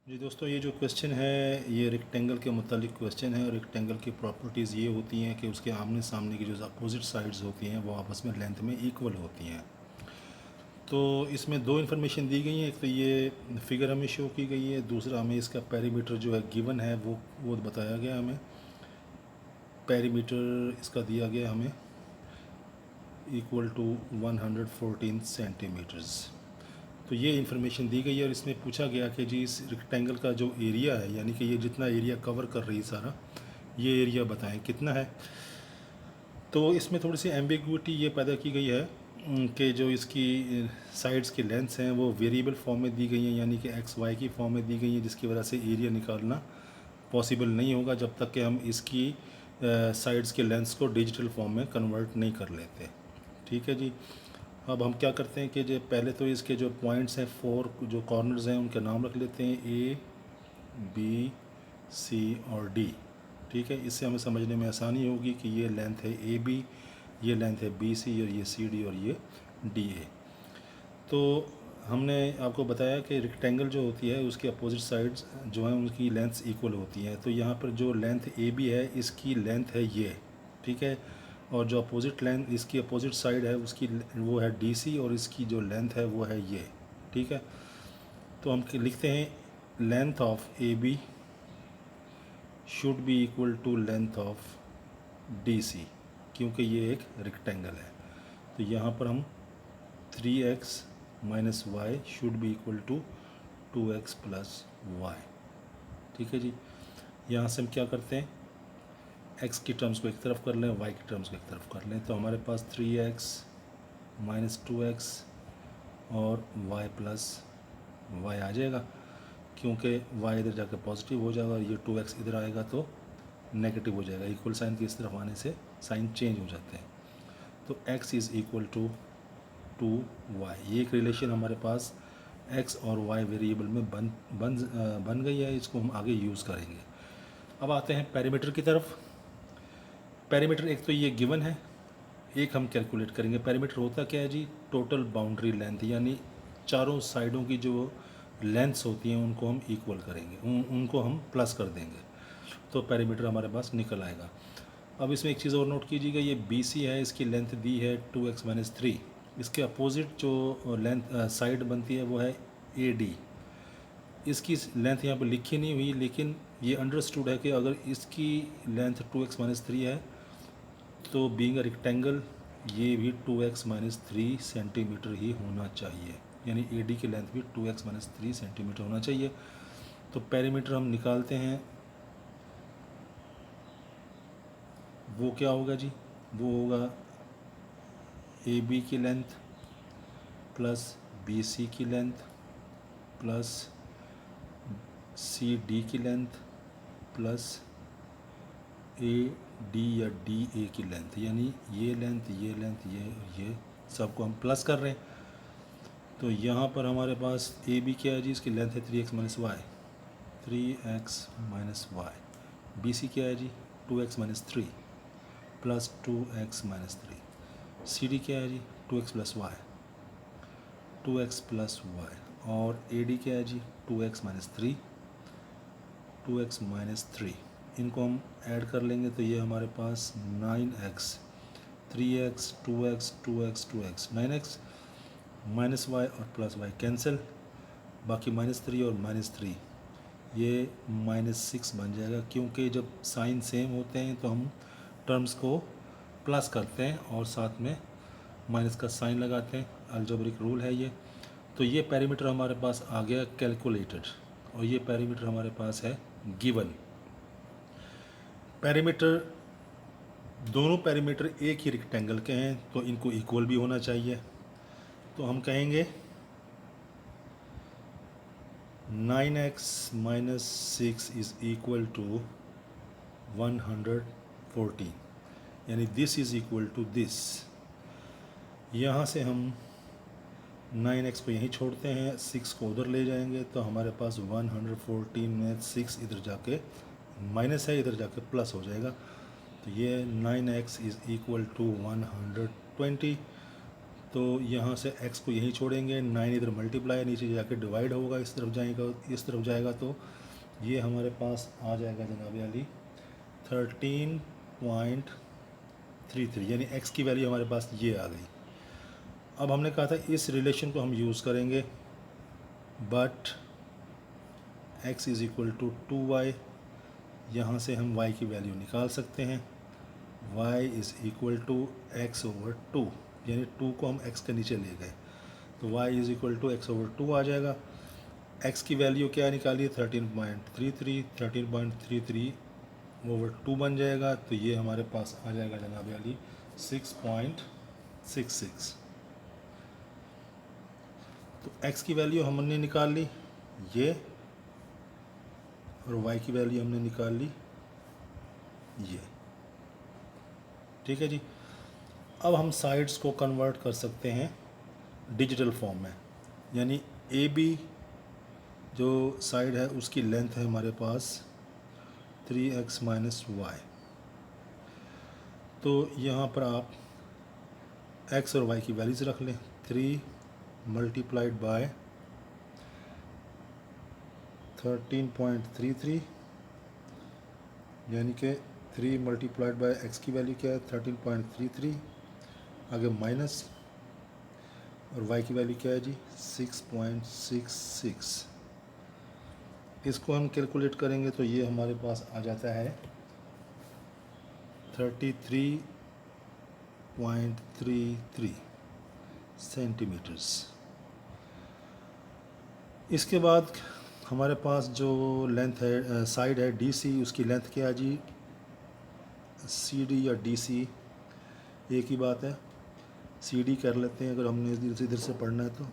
जी दोस्तों, ये जो क्वेश्चन है ये रेक्टेंगल के मुतालिक क्वेश्चन है। और रेक्टेंगल की प्रॉपर्टीज़ ये होती हैं कि उसके आमने सामने की जो अपोजिट साइड्स होती हैं वो आपस में लेंथ में इक्वल होती हैं। तो इसमें दो इन्फॉर्मेशन दी गई हैं। एक तो ये फिगर हमें शो की गई है, दूसरा हमें इसका पेरीमीटर जो है गिवन है वो बताया गया हमें। पेरीमीटर इसका दिया गया हमें इक्वल टू 114 सेंटीमीटर्स। तो ये इन्फॉर्मेशन दी गई है और इसमें पूछा गया कि जी इस रेक्टेंगल का जो एरिया है, यानी कि ये जितना एरिया कवर कर रही है सारा, ये एरिया बताएं कितना है। तो इसमें थोड़ी सी एम्बिगुइटी ये पैदा की गई है कि जो इसकी साइड्स की लेंथ्स हैं वो वेरिएबल फॉर्म में दी गई हैं, यानी कि एक्स वाई की फॉर्म में दी गई हैं, जिसकी वजह से एरिया निकालना पॉसिबल नहीं होगा जब तक कि हम इसकी साइड्स के लेंथ्स को डिजिटल फॉर्म में कन्वर्ट नहीं कर लेते। ठीक है जी। अब हम क्या करते हैं कि जो पहले तो इसके जो पॉइंट्स हैं, 4 जो कॉर्नर्स हैं उनके नाम रख लेते हैं, ए बी सी और डी। ठीक है, इससे हमें समझने में आसानी होगी कि ये लेंथ है ए बी, ये लेंथ है बी सी और ये सी डी और ये डी ए। तो हमने आपको बताया कि रेक्टेंगल जो होती है उसकी अपोजिट साइड्स जो हैं उनकी लेंथ्स इक्वल होती हैं। तो यहाँ पर जो लेंथ ए बी है इसकी लेंथ है ये, ठीक है। और जो अपोजिट लेंथ इसकी अपोजिट साइड है उसकी वो है डी सी और इसकी जो लेंथ है वो है ये, ठीक है। तो हम लिखते हैं length of A B should be equal to length of D C, क्योंकि ये एक रेक्टेंगल है। तो यहाँ पर हम 3x minus Y should be equal to 2x plus Y. ठीक है जी। यहाँ से हम क्या करते हैं, x की टर्म्स को एक तरफ कर लें, y की टर्म्स को एक तरफ कर लें। तो हमारे पास 3x माइनस 2x और y प्लस वाई आ जाएगा, क्योंकि y इधर जाकर पॉजिटिव हो जाएगा और ये 2x इधर आएगा तो नेगेटिव हो जाएगा। इक्वल साइन की इस तरफ आने से साइन चेंज हो जाते हैं। तो x is equal to 2y। ये एक रिलेशन हमारे पास x और y वेरिएबल में बन गई है। इसको हम आगे यूज़ करेंगे। अब आते हैं पेरीमीटर की तरफ। पेरीमीटर एक तो ये गिवन है, एक हम कैलकुलेट करेंगे। पेरीमीटर होता क्या है जी, टोटल बाउंड्री लेंथ, यानी चारों साइडों की जो लेंथ्स होती हैं उनको हम इक्वल करेंगे, उनको हम प्लस कर देंगे, तो पेरीमीटर हमारे पास निकल आएगा। अब इसमें एक चीज़ और नोट कीजिएगा, ये बी सी है, इसकी लेंथ दी है 2x माइनस 3। इसके अपोजिट जो लेंथ साइड बनती है वो है ए डी। इसकी लेंथ यहाँ पर लिखी नहीं हुई, लेकिन ये अंडरस्टूड है कि अगर इसकी लेंथ 2x माइनस 3 है तो बीइंग अ रेक्टेंगल ये भी 2x माइनस 3 सेंटीमीटर ही होना चाहिए, यानी ए डी की लेंथ भी 2x माइनस 3 सेंटीमीटर होना चाहिए। तो पेरीमीटर हम निकालते हैं, वो क्या होगा जी, वो होगा ए बी की लेंथ प्लस बी सी की लेंथ प्लस सी डी की लेंथ प्लस ए डी या डी ए की लेंथ, यानी ये लेंथ ये लेंथ ये सबको हम प्लस कर रहे हैं। तो यहाँ पर हमारे पास ए बी क्या है जी, इसकी लेंथ है 3x minus Y, 3x minus Y. B C क्या है जी, 2x minus 3 plus 2x minus 3। C D क्या है जी, 2x plus Y, 2x plus Y. और ए डी क्या है जी, 2x माइनस 3, 2x माइनस 3। इनको हम ऐड कर लेंगे तो ये हमारे पास 9x, 3x 2x 2x 2x 9x minus Y और प्लस वाई कैंसिल, बाकी माइनस 3 और माइनस 3 ये माइनस 6 बन जाएगा, क्योंकि जब साइन सेम होते हैं तो हम टर्म्स को प्लस करते हैं और साथ में माइनस का साइन लगाते हैं। अलजेब्रिक रूल है ये। तो ये पेरीमीटर हमारे पास आ गया कैलकुलेटेड, और ये पेरीमीटर हमारे पास है गिवन। पेरीमीटर, दोनों पेरीमीटर एक ही रेक्टेंगल के हैं तो इनको इक्वल भी होना चाहिए। तो हम कहेंगे 9x minus 6 is equal to 114, यानी this is equal to this. यहाँ से हम 9x को यहीं छोड़ते हैं, 6 को उधर ले जाएंगे तो हमारे पास 114 में 6 इधर जाके माइनस है, इधर जाके प्लस हो जाएगा। तो ये 9x इज़ इक्वल टू 120। तो यहाँ से x को यहीं छोड़ेंगे, 9 इधर मल्टीप्लाई नीचे जाके डिवाइड होगा, इस तरफ जाएगा तो ये हमारे पास आ जाएगा जनाब अली 13.33, यानी x की वैल्यू हमारे पास ये आ गई। अब हमने कहा था इस रिलेशन को हम यूज़ करेंगे, but x is equal to 2y, यहाँ से हम y की वैल्यू निकाल सकते हैं। y is equal to x/2, यानी 2 को हम x के नीचे ले गए तो y is equal to x/2 आ जाएगा। x की वैल्यू क्या निकाली, 13.33 बन जाएगा, तो ये हमारे पास आ जाएगा जनाब अली 6.66। तो x की वैल्यू हमने निकाल ली ये, और y की वैल्यू हमने निकाल ली ये। ठीक है जी। अब हम साइड्स को कन्वर्ट कर सकते हैं डिजिटल फॉर्म में, यानी ए बी जो साइड है उसकी लेंथ है हमारे पास 3x माइनस वाई। तो यहाँ पर आप x और y की वैल्यूज़ रख लें, 3 मल्टीप्लाइड बाय 13.33, यानी कि 3 मल्टीप्लाइड बाय x की वैल्यू क्या है 13.33, आगे माइनस, और y की वैल्यू क्या है जी 6.66। इसको हम कैलकुलेट करेंगे तो ये हमारे पास आ जाता है 33.33 सेंटीमीटर्स। इसके बाद हमारे पास जो लेंथ है साइड है DC, उसकी लेंथ क्या है जी CD या DC एक ही बात है, CD कर लेते हैं अगर हमने इधर से पढ़ना है तो।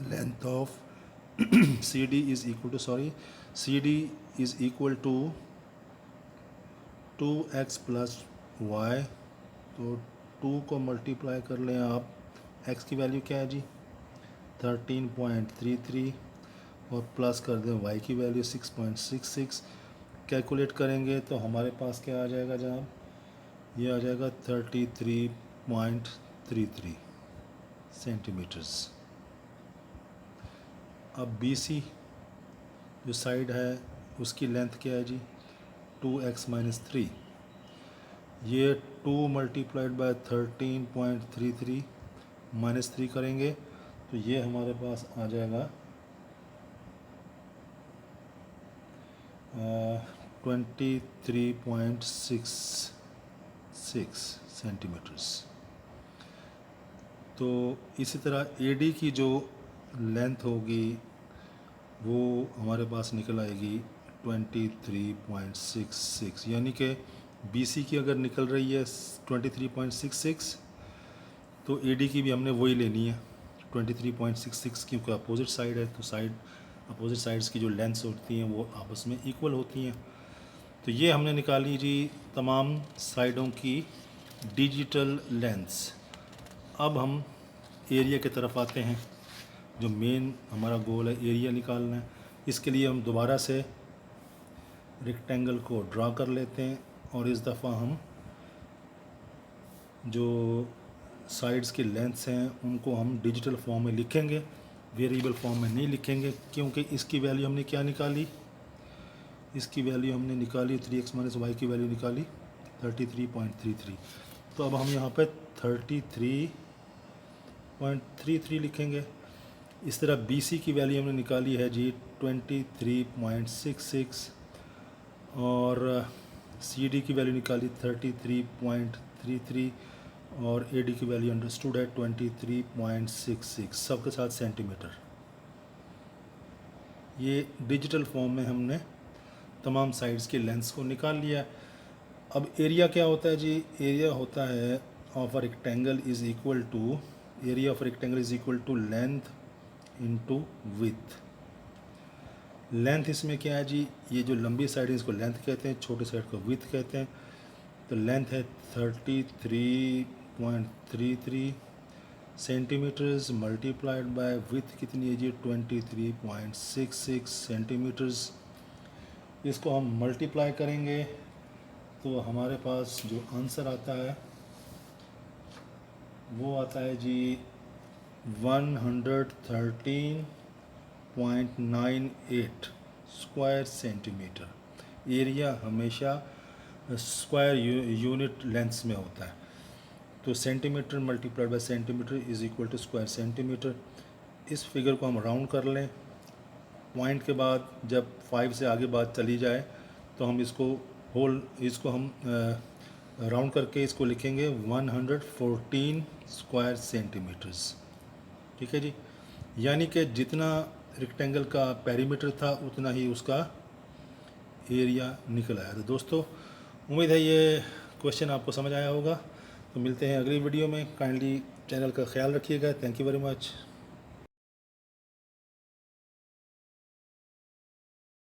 Length of CD is equal to 2x plus Y, तो 2 को मल्टीप्लाई कर लें आप, x की वैल्यू क्या है जी 13.33, और प्लस कर दें y की वैल्यू 6.66। कैलकुलेट करेंगे तो हमारे पास क्या आ जाएगा जनाब, ये आ जाएगा 33.33 सेंटीमीटर्स। अब BC जो साइड है उसकी लेंथ क्या है जी 2x माइनस 3, ये 2 मल्टीप्लाइड बाय 13.33 माइनस 3 करेंगे तो ये हमारे पास आ जाएगा 23.66 सेंटीमीटर्स। तो इसी तरह AD की जो लेंथ होगी वो हमारे पास निकल आएगी 23.66, यानी कि BC की अगर निकल रही है 23.66 तो AD की भी हमने वही लेनी है 23.66, क्योंकि अपोजिट साइड है तो अपोजिट साइड्स की जो लेंथ्स होती हैं वो आपस में इक्वल होती हैं। तो ये हमने निकाली जी तमाम साइडों की डिजिटल लेंथ्स। अब हम एरिया की तरफ आते हैं, जो मेन हमारा गोल है एरिया निकालना है। इसके लिए हम दोबारा से रेक्टेंगल को ड्रा कर लेते हैं, और इस दफ़ा हम जो साइड्स की लेंथ्स हैं उनको हम डिजिटल फॉर्म में लिखेंगे, वेरिएबल फॉर्म में नहीं लिखेंगे, क्योंकि इसकी वैल्यू हमने क्या निकाली, इसकी वैल्यू हमने निकाली 3x माइनस वाई की वैल्यू निकाली 33.33। तो अब हम यहाँ पे 33.33 लिखेंगे। इस तरह BC की वैल्यू हमने निकाली है जी 23.66, और CD की वैल्यू निकाली 33.33, और AD की वैल्यू अंडरस्टूड है 23.66, सबके साथ सेंटीमीटर। ये डिजिटल फॉर्म में हमने तमाम साइड्स के लेंथ्स को निकाल लिया। अब एरिया क्या होता है जी, एरिया होता है of a rectangle is equal to, area of rectangle is equal to length into width. Length इसमें क्या है जी, ये जो लंबी साइड है इसको लेंथ कहते हैं, छोटी साइड को विड्थ कहते हैं। तो लेंथ है 33.33 सेंटीमीटर्स मल्टीप्लाइड बाय विड्थ कितनी है जी 23.66 सेंटीमीटर्स। इसको हम मल्टीप्लाई करेंगे तो हमारे पास जो आंसर आता है वो आता है जी 113.98 स्क्वायर सेंटीमीटर। एरिया हमेशा स्क्वायर यूनिट लेंथ्स में होता है, तो centimetre multiplied by centimetre is equal to square centimetre. इस फिगर को हम राउंड कर लें, पॉइंट के बाद जब 5 से आगे बात चली जाए तो हम इसको हम राउंड करके इसको लिखेंगे 114 स्क्वायर सेंटीमीटर्स। ठीक है जी, यानी कि जितना रेक्टेंगल का पेरीमीटर था उतना ही उसका एरिया निकल आया। तो दोस्तों उम्मीद है ये क्वेश्चन आपको समझ आया होगा। तो मिलते हैं अगली वीडियो में। काइंडली चैनल का ख्याल रखिएगा। Thank you very much.